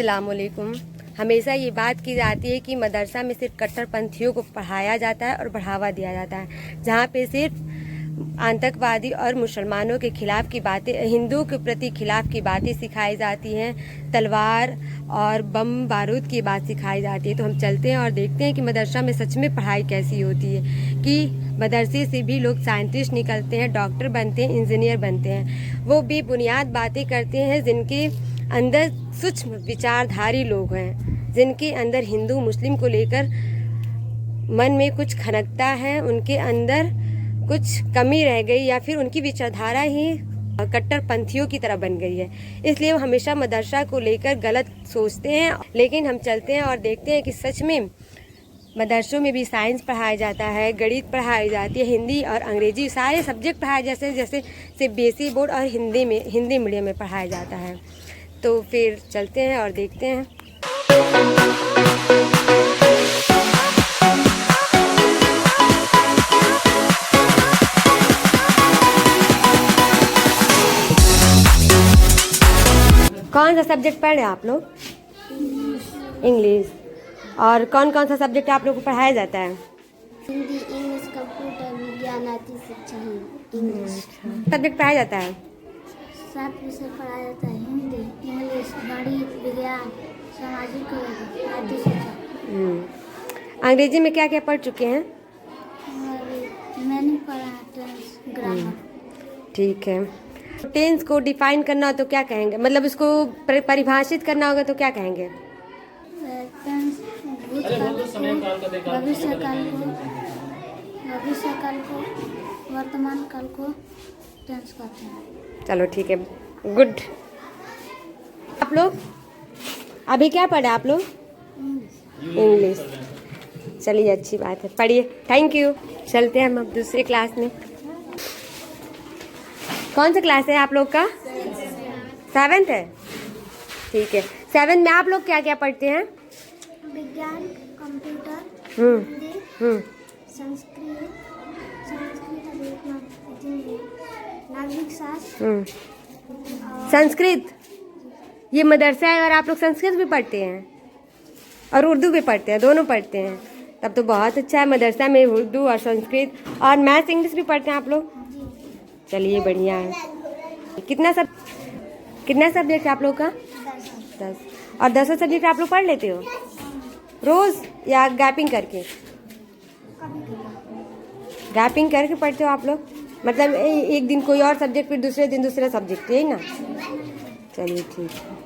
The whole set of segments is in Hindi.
अस्सलामुअलैकुम। हमेशा ये बात की जाती है कि मदरसा में सिर्फ कट्टरपंथियों को पढ़ाया जाता है और बढ़ावा दिया जाता है, जहाँ पे सिर्फ आतंकवादी और मुसलमानों के खिलाफ की बातें, हिंदुओं के प्रति खिलाफ की बातें सिखाई जाती हैं, तलवार और बम बारूद की बात सिखाई जाती है। तो हम चलते हैं और देखते हैं कि मदरसा में सच में पढ़ाई कैसी होती है, कि मदरसे से भी लोग साइंटिस्ट निकलते हैं, डॉक्टर बनते हैं, इंजीनियर बनते हैं। वो भी बुनियाद बातें करते हैं जिनके अंदर सूक्ष्म विचारधारी लोग हैं, जिनके अंदर हिंदू मुस्लिम को लेकर मन में कुछ खनकता है, उनके अंदर कुछ कमी रह गई या फिर उनकी विचारधारा ही कट्टरपंथियों की तरह बन गई है। इसलिए वो हमेशा मदरसा को लेकर गलत सोचते हैं। लेकिन हम चलते हैं और देखते हैं कि सच में मदरसों में भी साइंस पढ़ाया जाता है, गणित पढ़ाई जाती है, हिंदी और अंग्रेजी सारे सब्जेक्ट पढ़ाए जैसे सीबीएसई बोर्ड और हिंदी मीडियम में पढ़ाया जाता है। तो फिर चलते हैं और देखते हैं। कौन सा सब्जेक्ट पढ़ रहे हैं आप लोग? इंग्लिश। और कौन कौन सा सब्जेक्ट आप लोग को पढ़ाया जाता है? हिंदी, इंग्लिश, कंप्यूटर विज्ञान, आदि शिक्षा इंग्लिश सब्जेक्ट पढ़ाया जाता है? 7 विषय पढ़ाया जाता है। हिंदी, इंग्लिश, गणित, विज्ञान, सामाजिक आदि शिक्षा। अंग्रेजी में क्या क्या पढ़ चुके हैं? और मैंने पढ़ा टेंस, ग्रामर। ठीक है। टेंस को डिफाइन करना हो तो क्या कहेंगे, मतलब इसको परिभाषित करना होगा तो क्या कहेंगे? टेंस भविष्य काल को वर्तमान काल को टेंस कहते हैं। चलो ठीक है, गुड। आप लोग अभी क्या पढ़े आप लोग? इंग्लिश। चलिए अच्छी बात है, पढ़िए। Thank you. चलते हैं हम अब दूसरे क्लास में। कौन सा क्लास है आप लोग का? 7th है। ठीक है। 7th में आप लोग क्या क्या पढ़ते हैं? विज्ञान, कंप्यूटर, हम्म संस्कृत, नागरिक शास्त्र। संस्कृत। ये मदरसा है और आप लोग संस्कृत भी पढ़ते हैं और उर्दू भी पढ़ते हैं, दोनों पढ़ते हैं। तब तो बहुत अच्छा है। मदरसा में उर्दू और संस्कृत और मैथ्स इंग्लिश भी पढ़ते हैं आप लोग। चलिए बढ़िया है। कितना सब्जेक्ट है आप लोग का? 10। और 10 सब्जेक्ट आप लोग पढ़ लेते हो रोज या गैपिंग करके? गैपिंग करके पढ़ते हो आप लोग, मतलब एक दिन कोई और सब्जेक्ट फिर दूसरे दिन दूसरा सब्जेक्ट, यही ना? चलिए ठीक है।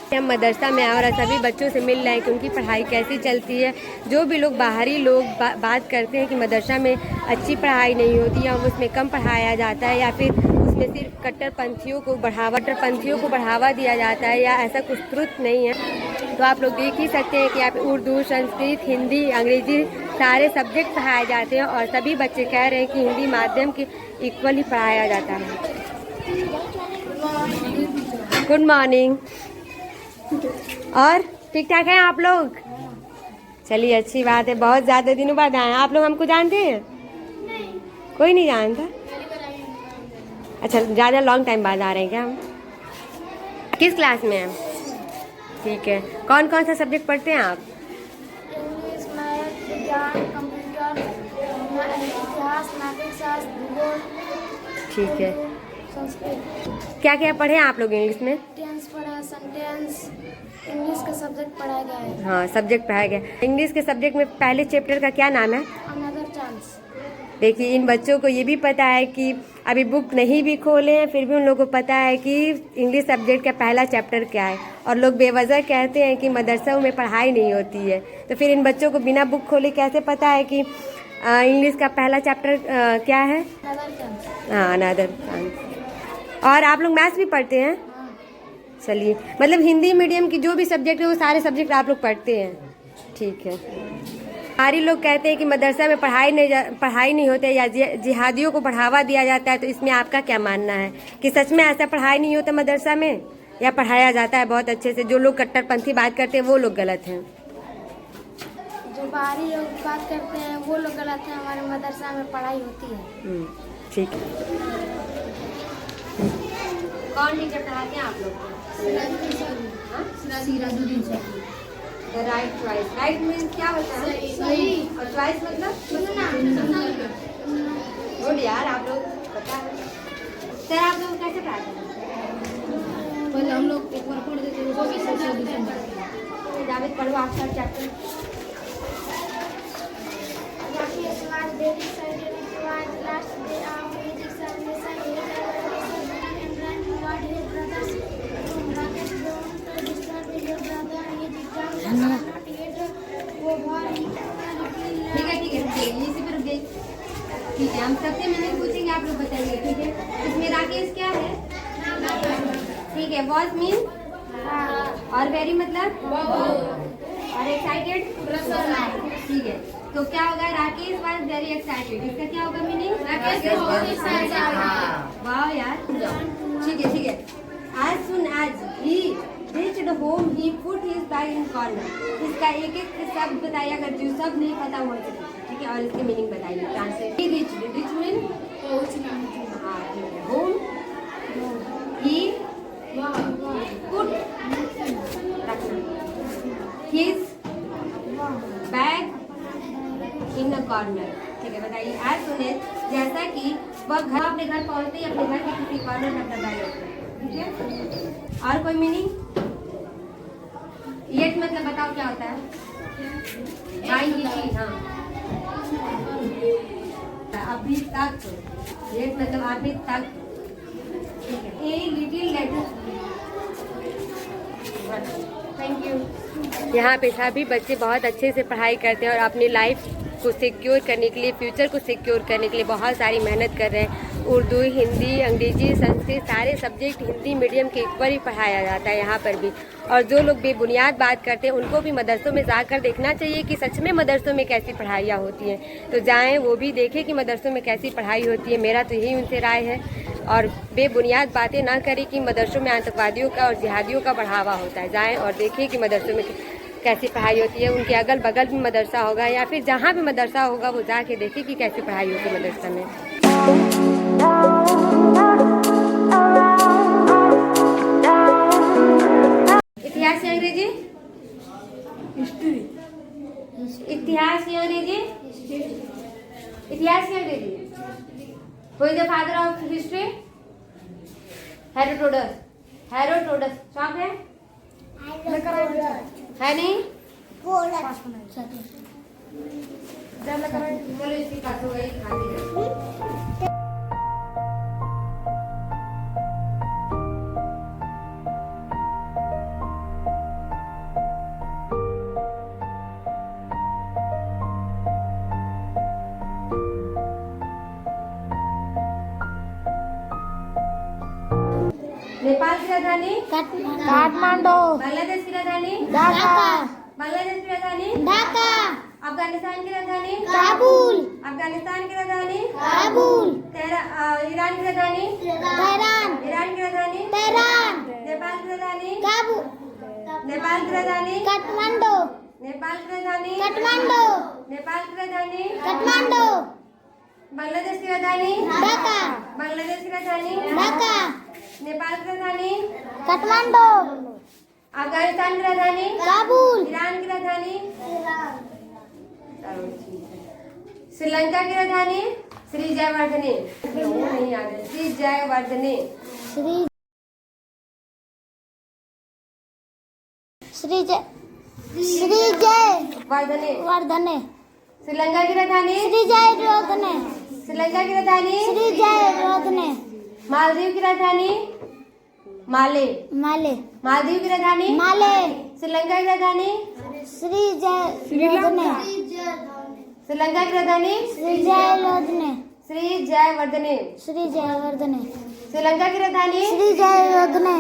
हम मदरसा में और सभी बच्चों से मिल रहे हैं कि उनकी पढ़ाई कैसी चलती है। जो भी लोग बाहरी लोग बात करते हैं कि मदरसा में अच्छी पढ़ाई नहीं होती या उसमें कम पढ़ाया जाता है या फिर उसमें सिर्फ कट्टरपंथियों को बढ़ावा दिया जाता है या ऐसा कुछ त्रुटि नहीं है, तो आप लोग देख ही सकते हैं कि आप उर्दू, संस्कृत, हिंदी, अंग्रेजी सारे सब्जेक्ट पढ़ाए जाते हैं और सभी बच्चे कह रहे हैं कि हिंदी माध्यम के इक्वल ही पढ़ाया जाता है। Good morning. और ठीक ठाक हैं आप लोग? चलिए अच्छी बात है। बहुत ज़्यादा दिनों बाद आए हैं आप लोग। हमको जानते हैं? कोई नहीं जानता। अच्छा, ज़्यादा लॉन्ग टाइम बाद आ रहे हैं क्या हम? किस क्लास में हैं? ठीक है। कौन कौन सा सब्जेक्ट पढ़ते हैं आप? इंग्लिश, मैथ, विज्ञान, कंप्यूटर, इतिहास, नागरिक शास्त्र, भूगोल। ठीक है। संस्कृत। क्या क्या पढ़े हैं आप लोग इंग्लिश में? टेंस पढ़ा, सेंटेंस, इंग्लिश का सब्जेक्ट पढ़ाया गया है। हाँ, सब्जेक्ट पढ़ाया गया। इंग्लिश के सब्जेक्ट में पहले चैप्टर का क्या नाम है? Another chance. देखिए, इन बच्चों को ये भी पता है कि अभी बुक नहीं भी खोले हैं फिर भी उन लोगों को पता है कि इंग्लिश सब्जेक्ट का पहला चैप्टर क्या है, और लोग बेवजह कहते हैं कि मदरसों में पढ़ाई नहीं होती है। तो फिर इन बच्चों को बिना बुक खोले कैसे पता है कि इंग्लिश का पहला चैप्टर क्या है? हाँ, अनदर चांस। और आप लोग मैथ्स भी पढ़ते हैं? चलिए, मतलब हिंदी मीडियम की जो भी सब्जेक्ट है वो सारे सब्जेक्ट आप लोग पढ़ते हैं। ठीक है। सारे लोग कहते हैं कि मदरसा में पढ़ाई नहीं होती या जिहादियों को बढ़ावा दिया जाता है, तो इसमें आपका क्या मानना है कि सच में ऐसा पढ़ाई नहीं होता मदरसा में या पढ़ाया जाता है बहुत अच्छे से? जो लोग कट्टरपंथी बात करते हैं वो लोग गलत हैं। जो बाहरी लोग बात करते हैं वो लोग गलत हैं। हमारे मदरसा में पढ़ाई होती है। ठीक है। कौन टीचर पढ़ाते हैं आप लोग को? The right choice. Right means क्या होता है? सही। और चॉइस मतलब गुड यार, आप लोग पता है। सर आप लोग कैसे पढ़ाते हैं? पहले हम लोग एक बार पढ़ देते जावेद पढ़ो आप सर चैप्टर। ठीक है यहीं से फिर रुकिए। ठीक है, हम सबसे मिनट पूछेंगे, आप लोग बताइए। ठीक है, इसमें राकेश क्या है? ठीक है, वॉज मीन और वेरी मतलब और एक्साइटेड। ठीक है, तो क्या होगा? राकेश वॉज वेरी एक्साइटेड, इसका क्या होगा मीनिंग? वाह यार, ठीक है। As soon as he reached home, he put his bag in corner. इसका एक शब्द बताइए, अगर जो शब्द नहीं पता हुआ तो ठीक है, और इसके मीनिंग बताइए। Translate. He reached, reach mean हाँ ठीक है, home he put his bag in a corner। ठीक है, बताइए। As soon as, जैसा कि वह अपने घर पहुंचते ही अपने घर के किसी कॉर्नर में अपना बैग रखते हैं। ठीक है, और कोई मीनिंग? येट मतलब बताओ क्या होता है? हाँ अभी तक। येट मतलब अभी तक। ठीक है, a little letter. Thank you. यहाँ पे सभी बच्चे बहुत अच्छे से पढ़ाई करते हैं और अपनी लाइफ को सिक्योर करने के लिए, फ्यूचर को सिक्योर करने के लिए बहुत सारी मेहनत कर रहे हैं। उर्दू, हिंदी, अंग्रेजी, संस्कृत सारे सब्जेक्ट हिंदी मीडियम के ऊपर ही पढ़ाया जाता है यहाँ पर भी। और जो लोग बेबुनियाद बात करते हैं उनको भी मदरसों में जाकर देखना चाहिए कि सच में मदरसों में कैसी पढ़ाइयाँ होती हैं। तो जाएं, वो भी देखें कि मदरसों में कैसी पढ़ाई होती है। मेरा तो यही उनसे राय है। और बेबुनियाद बातें ना करें कि मदरसों में आतंकवादियों का और जिहादियों का बढ़ावा होता है। जाएँ और देखें कि मदरसों में कैसी पढ़ाई होती है। उनके अगल बगल भी मदरसा होगा या फिर जहाँ भी मदरसा होगा वो जाके देखें कि कैसी पढ़ाई होती है मदरसा में। इतिहास या अंग्रेजी? हिस्ट्री। इतिहास या अंग्रेजी? इतिहास या अंग्रेजी? Who is the father of history? Herodotus. Herodotus shop है नहीं? चलो इसकी बात हो गई। नेपाल की राजधानी काठमांडू। बांग्लादेश की राजधानी ढाका। बांग्लादेश की राजधानी ढाका। अफगानिस्तान की राजधानी काबुल। अफगानिस्तान की राजधानी काबुल। ईरान की राजधानी तेहरान। ईरान की राजधानी तेहरान। नेपाल की राजधानी काबुल। नेपाल की राजधानी काठमांडू। नेपाल की राजधानी काठमांडू। नेपाल की राजधानी काठमांडू। बांग्लादेश की राजधानी ढाका। बांग्लादेश की राजधानी ढाका। नेपाल की राजधानी काठमांडू। अफगानिस्तान की राजधानी काबुल। ईरान की राजधानी श्रीलंका की राजधानी श्री जयवर्धने। नहीं याद है। श्री जयवर्धने। श्री जय वर्धने। वर्धने। श्रीलंका की राजधानी श्री जय वर्धने। श्रीलंका की राजधानी श्री जय वर्धने। मालदीव की राजधानी माले। माले। मालदीव की राजधानी माले। श्रीलंका की राजधानी श्री जय वर्धने। श्रीलंका की राजधानी श्री जय वर्धने। श्री जयवर्धने। श्री जय वर्धने। श्रीलंका की राजधानी श्री जय वर्धने।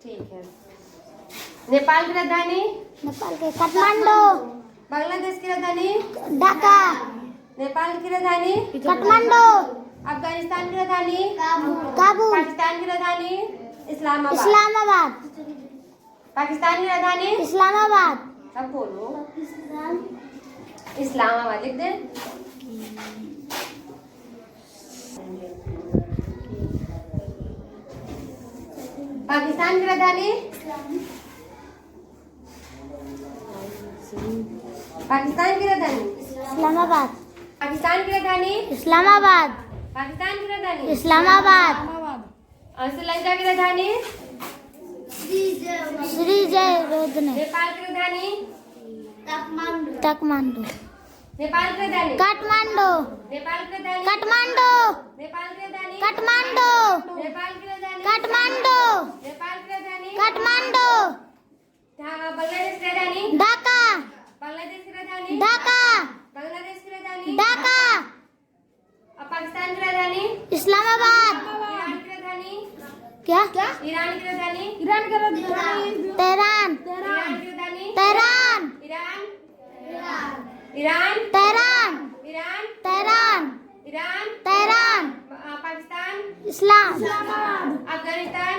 ठीक है। नेपाल की राजधानी नेपाल के काठमांडू। बांग्लादेश की राजधानी ढाका। नेपाल की राजधानी काठमांडू। अफगानिस्तान की राजधानी काबुल। पाकिस्तान की राजधानी इस्लामाबाद। इस्लामाबाद। पाकिस्तान की राजधानी इस्लामाबाद। सब बोलो। इस्लामाबाद लिख दे। पाकिस्तान की राजधानी पाकिस्तान की राजधानी इस्लामाबाद पाकिस्तान की राजधानी इस्लामाबाद पाकिस्तान की राजधानी इस्लामाबाद और श्रीलंका की राजधानी श्री जय रोदने नेपाल की राजधानी काठमांडू नेपाल की राजधानी काठमांडू नेपाल की राजधानी काठमांडू नेपाल की राजधानी काठमांडू नेपाल की राजधानी काठमांडू नेपाल की राजधानी काठमांडू बांग्लादेश की राजधानी ढाका बांग्लादेश की राजधानी ढाका बांग्लादेश की राजधानी ढाका और पाकिस्तान की राजधानी इस्लामाबाद ईरान की राजधानी क्या ईरान की राजधानी तेहरान ईरान की राजधानी Tehran Iran Iran Tehran Iran Tehran Iran Tehran Pakistan इस्लाम अफगानिस्तान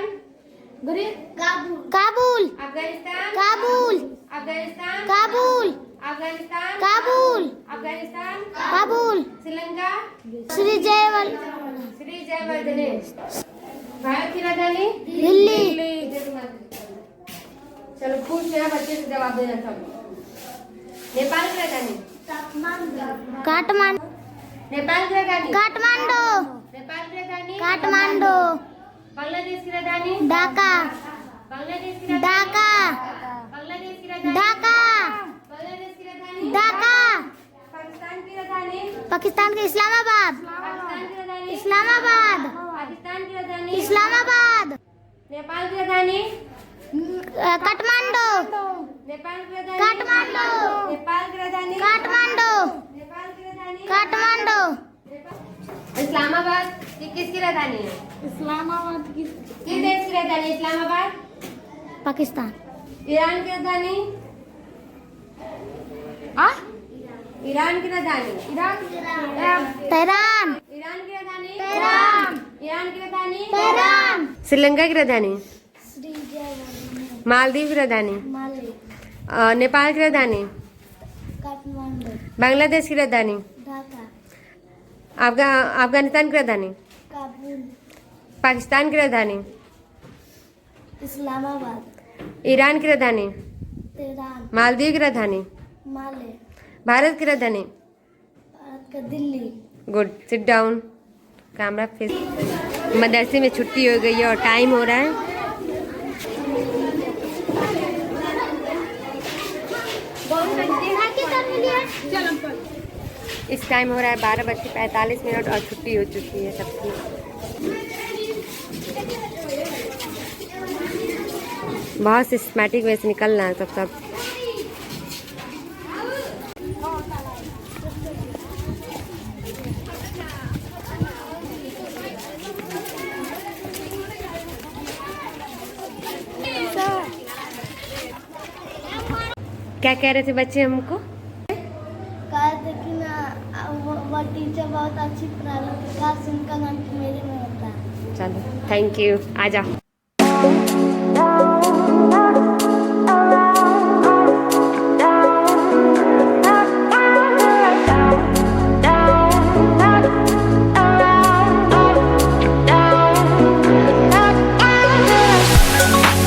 काबुल अफगानिस्तान काबुल अफगानिस्तान काबुल अफगानिस्तान काबुल अफगानिस्तान काबुल श्रीलंका श्री जयवल श्री जयवर्धने भारत की राजधानी दिल्ली चलो पूछ लिया बच्चे से जवाब देना सब नेपाल की राजधानी काठमांडू नेपाल की राजधानी काठमांडू नेपाल की राजधानी काठमांडू बांग्लादेश की राजधानी ढाका बांग्लादेश की राजधानी ढाका बांग्लादेश की राजधानी ढाका बांग्लादेश की राजधानी ढाका पाकिस्तान की राजधानी पाकिस्तान के इस्लामाबाद पाकिस्तान की राजधानी इस्लामाबाद पाकिस्तान की राजधानी इस्लामाबाद नेपाल की राजधानी काठमांडू नेपाल की राजधानी काठमांडू नेपाल की राजधानी काठमांडू नेपाल की राजधानी काठमांडू इस्लामाबाद ये किसकी राजधानी है इस्लामाबाद किस देश की राजधानी इस्लामाबाद पाकिस्तान ईरान की राजधानी ईरान की राजधानी तेहरान ईरान की राजधानी तेहरान ईरान की राजधानी तेहरान श्रीलंका की राजधानी श्री जयवर्धने मालदीव की राजधानी माले नेपाल की राजधानी काठमांडू बांग्लादेश की राजधानी ढाका अफगानिस्तान की राजधानी काबुल पाकिस्तान की राजधानी इस्लामाबाद ईरान की राजधानी तेहरान मालदीव की राजधानी माले भारत की राजधानी भारत का Delhi good sit down camera face मदरसे में छुट्टी हो गई है और टाइम हो रहा है इस टाइम हो रहा है 12:45 और छुट्टी हो चुकी है सबकी। बहुत सिस्टमैटिक वे से निकलना है सब क्या कह रहे थे बच्चे हमको? कहा था कि ना वो टीचर बहुत अच्छी पढ़ा रही थी, काश उनका नाम मेरे में होता। चलो थैंक यू आ जाओ।